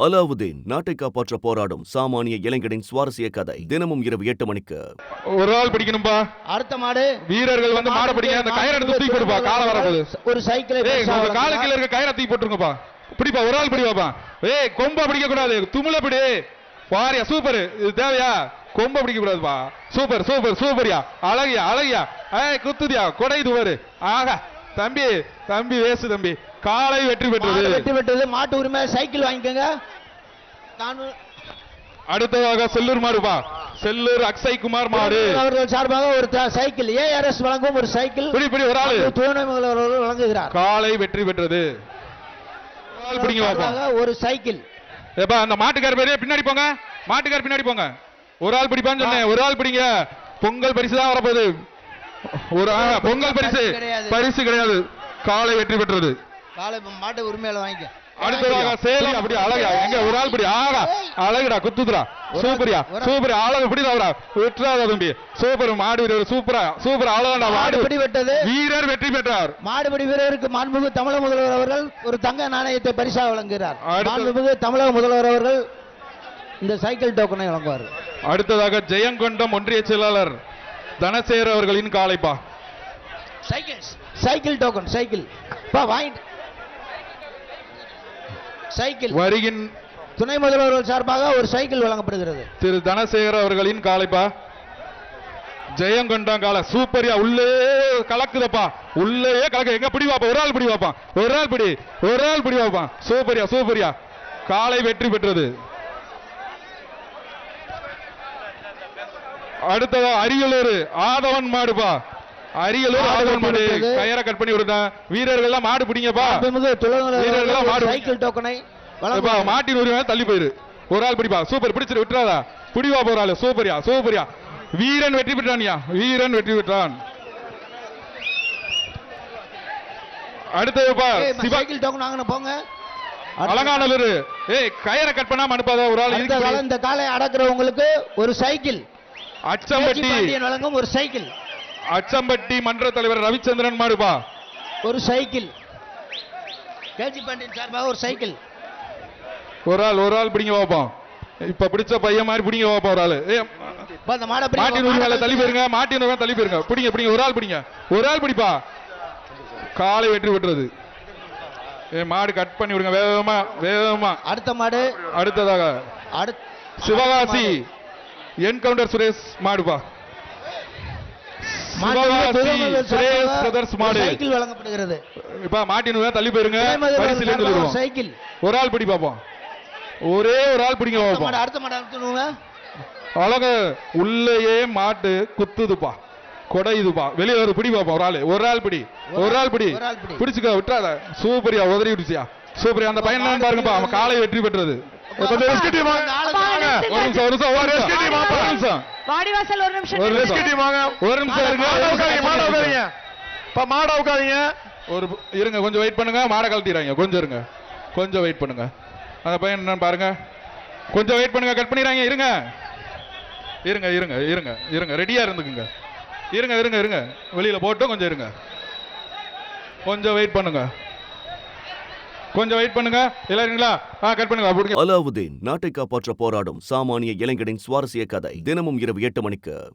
அலாவுதீன் நாட்டை காப்பாற்ற போராடும் சாமானிய இளைஞனின் சுவாரஸ்ய கதை தினமும் இரவு 8 மணிக்கு. ஒரு ஆள் பிடிக்கணும்பா. அடுத்த மாடு வீரர்கள் வந்து மாட பிடிங்க. அந்த கயிறை எடுத்து தூக்கி போடுப்பா. கால வரப்போகுது. ஒரு சைக்கிளை காலு கீழ இருக்க கயிறை தூக்கி போட்டுருங்கப்பா. பிடிப்பா. ஒரு ஆள் பிடிவாப்பா. கொம்ப பிடிக்க கூடாது. துமுல பிடி. வாரியா சூப்பர். இது தேவையா? கொம்ப பிடிக்க கூடாதுப்பா. Super super சூப்பரியா. அழகியா அழகியா. குத்துதியா கொடைது வரு. ஆகா தம்பி தம்பி வேசு தம்பி. காலை வெற்றி பெற்றது. மாட்டு உரிமை சைக்கிள் வாங்கிக்கோங்க. அடுத்ததாக செல்லூர் மாடுபா. செல்லூர் அக்ஷய் குமார் மாடு அவர்கள் சார்பாக ஒரு சைக்கிள் ஏஆர்எஸ் வழங்கும் ஒரு சைக்கிள் ஒரு ஆளு துணை முதல்வர் வழங்குகிறார். காலை வெற்றி பெற்றது. ஒரு சைக்கிள். அந்த மாட்டுக்கார பேரு பின்னாடி போங்க. மாட்டுக்கார பின்னாடி போங்க. ஒரு ஆள் பிடிப்பான்னு சொன்னேன். ஒரு ஆள் பிடிங்க. பொங்கல் பரிசு தான் வரப்போகுது. ஒரு பொங்கல் பரிசு கிடையாது. காலை வெற்றி பெற்றது. மாட்டு உரிமையில வாங்கிக்க. அடுத்ததாக சேலம். அப்படி அழகா எங்க ஒரு ஆள் பிடி. ஆகா அழகுடா குத்துதுரா. சூப்பரியா சூப்பர். அழகு பிடிதாவரா. விட்டுறாத தம்பி. சூப்பர் மாடு வீரர். சூப்பரா சூப்பர். அழகாடா மாடு பிடிபட்டது. வீரர் வெற்றி பெற்றார். மாடுபிடி வீரருக்கு மாண்புமிகு தமிழக முதல்வர் அவர்கள் ஒரு தங்க நாணயத்தை பரிசாக வழங்குகிறார். மாண்புமிகு தமிழக முதல்வர் அவர்கள் இந்த சைக்கிள் டோக்கனை வழங்குவார். அடுத்ததாக ஜெயங்கொண்டம் ஒன்றிய செயலாளர் தனசேகர் அவர்களின் காலைப்பா. சைக்கிள் டோக்கன் சைக்கிள் வாங்கிட்டு சைக்கிள் வருகின் துணை முதல்வர்கள் சார்பாக ஒரு சைக்கிள் வழங்கப்படுகிறது. திரு தனசேகர் அவர்களின் காலைப்பா. ஜெயங்கொண்டம் காலை சூப்பரியா. உள்ளே கலக்குதப்பா. உள்ளே கலக்க. எங்க பிடி வாப்பா. ஒரு ஆள் பிடி வாப்பா. ஒரு ஆள் பிடி. ஒரு ஆள் பிடி வாப்பா. சூப்பரியா சூப்பரியா. காலை வெற்றி பெற்றது. அடுத்ததா அரியலூர் ஆதவன் மாடுபா. அரியலூர் ஆதவன் மாடு. கயிறை கட் பண்ணி விடுங்க. வீரர்கள் எல்லாம் மாடு பிடிங்கப்பா. வீரர்கள் மாடு சைக்கிள் டோக்கனை மாட்டின் உரிமை தள்ளி போயிரு. ஒரு ஆள் பிடிப்பா. சூப்பர். பிடிச்சிரு விட்டுறாதா. பிடிவா போற ஆளு. சூப்பரியா சூப்பரியா. வீரன் வெற்றி பெற்றான்யா. வீரன் வெற்றி பெற்றான். அடுத்ததுப்பா சைக்கிள் டோக்கன் வாங்கின போங்க. அலங்காநல்லூர். கயிறை கட் பண்ணாம அனுப்பாத ஒரு ஆள். இந்த காலை அடக்குறவங்களுக்கு ஒரு சைக்கிள். அச்சம்பட்டி வழங்கும் ஒரு சைக்கிள். அச்சம்பட்டி மன்ற தலைவர் ரவிச்சந்திரன் மாடுபா. ஒரு சைக்கிள். கேஜி பாண்டியன் சார்பாக ஒரு சைக்கிள். ஒரு ஆள் பிடிங்க வாப்போம். இப்ப பிடிச்ச பையன் மாதிரி பிடிங்க வாப்பா. ஒரு ஆளு மாட்டின் உரிமையில தள்ளி போயிருங்க. மாட்டின் உரிமை தள்ளி போயிருங்க. பிடிங்க பிடிங்க. ஒரு ஆள் பிடிங்க. ஒரு ஆள் பிடிப்பா. காலை வெற்றி பெற்றது. மாடு கட் பண்ணி விடுங்க வேகமா வேகமா. அடுத்த மாடு. அடுத்ததாக சிவகாசி என்கவுண்டர் சுரேஷ் மாடுபா. சைக்கிள் வழங்கப்படுகிறது. இப்ப மாட்டின் தள்ளி போயிருங்க. சைக்கிள். ஒரு ஆள் பிடி பாப்போம். ஒரே ஒரு ஆள் பிடிங்க பாப்போம். அடுத்த மாடு அழகு. உள்ளேயே மாட்டு குத்துதுப்பா. கொடையுதுப்பா. வெளியே ஒரு பிடி பாப்போம். ஒரு ஆள். ஒரு ஆள் பிடி. ஒரு ஆள் பிடி. பிடிச்சுக்க விட்டுறாத. சூப்பரியா உதறி விடுச்சியா. சூப்பரியா. அந்த பையன் பாருங்கப்பா. அவன் காலை வெற்றி பெற்றது. இருங்க கொஞ்சம் வெயிட் பண்ணுங்க. மாடை கழட்டிடுறாங்க. கொஞ்சம் இருங்க. கொஞ்சம் வெயிட் பண்ணுங்க. அந்த பையன் என்னன்னு பாருங்க. கொஞ்சம் வெயிட் பண்ணுங்க. கட் பண்ணிடுறாங்க. இருங்க இருங்க இருங்க இருங்க இருங்க. ரெடியா இருந்துக்குங்க. இருங்க இருங்க இருங்க. வெளியில போட்டோம். கொஞ்சம் இருங்க. கொஞ்சம் வெயிட் பண்ணுங்க. கொஞ்சம் வெயிட் பண்ணுங்க. எல்லாருங்களா கட் பண்ணுங்க. அலாவுதீன் நாட்டை காப்பாற்ற போராடும் சாமானிய இளைஞனின் சுவாரஸ்ய கதை தினமும் இரவு 8 மணிக்கு.